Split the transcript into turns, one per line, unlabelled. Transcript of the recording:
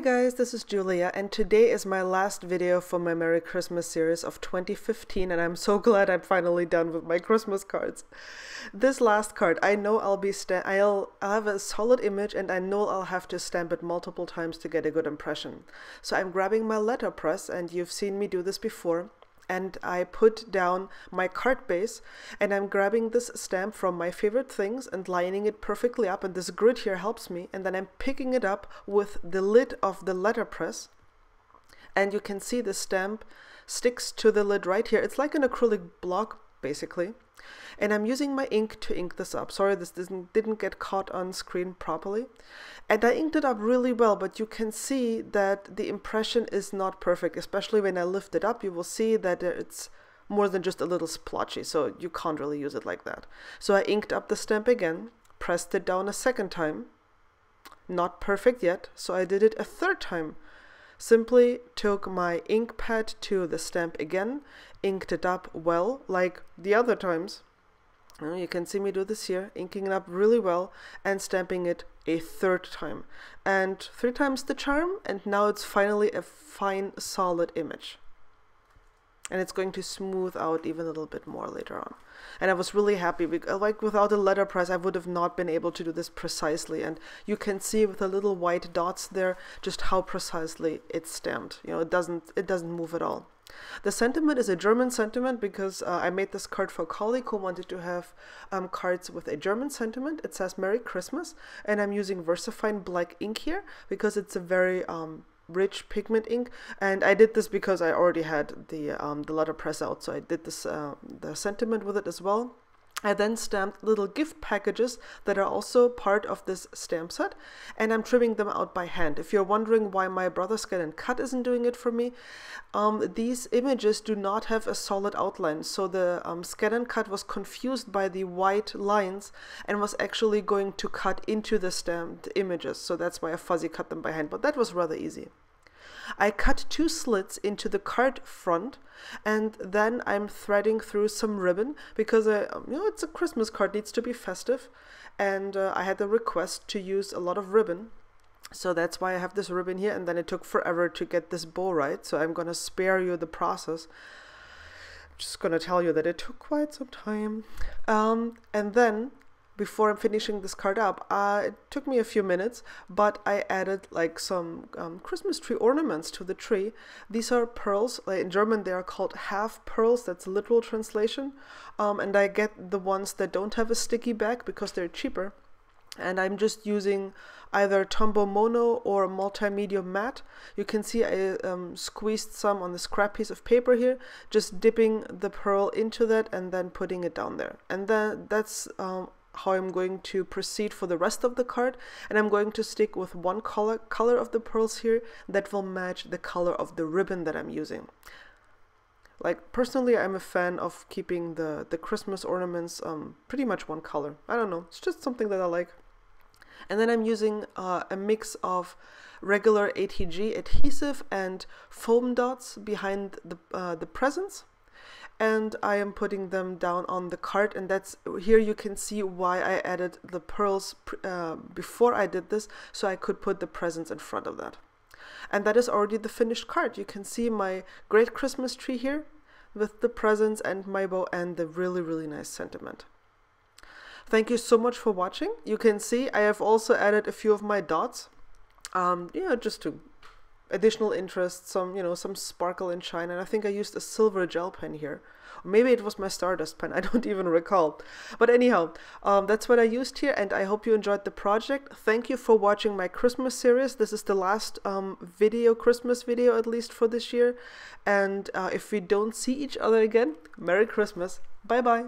guys, this is Julia, and today is my last video for my Merry Christmas series of 2015, and I'm so glad I'm finally done with my Christmas cards. This last card, I know I'll have a solid image, and I know I'll have to stamp it multiple times to get a good impression. So I'm grabbing my letterpress, and you've seen me do this before. And I put down my card base, and I'm grabbing this stamp from my favorite things and lining it perfectly up, and this grid here helps me, and then I'm picking it up with the lid of the letterpress, and you can see the stamp sticks to the lid right here. It's like an acrylic block basically, and I'm using my ink to ink this up. Sorry, this didn't get caught on screen properly, and I inked it up really well, but you can see that the impression is not perfect. Especially when I lift it up, you will see that it's more than just a little splotchy, so you can't really use it like that. So I inked up the stamp again, pressed it down a second time, not perfect yet, so I did it a third time. Simply took my ink pad to the stamp again, inked it up well like the other times. You can see me do this here, inking it up really well and stamping it a third time. And 3 times the charm, and now it's finally a fine solid image. And it's going to smooth out even a little bit more later on. And I was really happy because, like, without a letterpress I would have not been able to do this precisely, and you can see with the little white dots there just how precisely it's stamped. You know, it doesn't move at all. The sentiment is a German sentiment because I made this card for a colleague who wanted to have cards with a German sentiment. It says Merry Christmas, and I'm using VersaFine black ink here because it's a very rich pigment ink, and I did this because I already had the letterpress out, so I did this the sentiment with it as well. I then stamped little gift packages that are also part of this stamp set, and I'm trimming them out by hand. If you're wondering why my brother Scan and Cut isn't doing it for me, these images do not have a solid outline, so the Scan and Cut was confused by the white lines and was actually going to cut into the stamped images, so that's why I fuzzy cut them by hand, but that was rather easy. I cut 2 slits into the card front, and then I'm threading through some ribbon because it's a Christmas card, needs to be festive, and I had the request to use a lot of ribbon, so that's why I have this ribbon here. And then it took forever to get this bow right, so I'm gonna spare you the process. I'm just gonna tell you that it took quite some time, and then before I'm finishing this card up, it took me a few minutes, but I added like some Christmas tree ornaments to the tree. These are pearls. In German they are called half pearls, that's a literal translation, and I get the ones that don't have a sticky back because they're cheaper, and I'm just using either Tombow Mono or Multimedia Matte. You can see I squeezed some on the scrap piece of paper here, just dipping the pearl into that and then putting it down there, and then that's how I'm going to proceed for the rest of the card. And I'm going to stick with one color of the pearls here that will match the color of the ribbon that I'm using. Like, personally, I'm a fan of keeping the Christmas ornaments pretty much one color. I don't know, it's just something that I like. And then I'm using a mix of regular ATG adhesive and foam dots behind the presents, and I am putting them down on the card, and that's here you can see why I added the pearls before I did this, so I could put the presents in front of that. And that is already the finished card. You can see my great Christmas tree here with the presents and my bow and the really nice sentiment. Thank you so much for watching. You can see I have also added a few of my dots, just to additional interest, some sparkle and shine, and I think I used a silver gel pen here. Or maybe it was my Stardust pen, I don't even recall. But anyhow, that's what I used here, and I hope you enjoyed the project. Thank you for watching my Christmas series. This is the last Christmas video, at least for this year. And if we don't see each other again, Merry Christmas. Bye bye.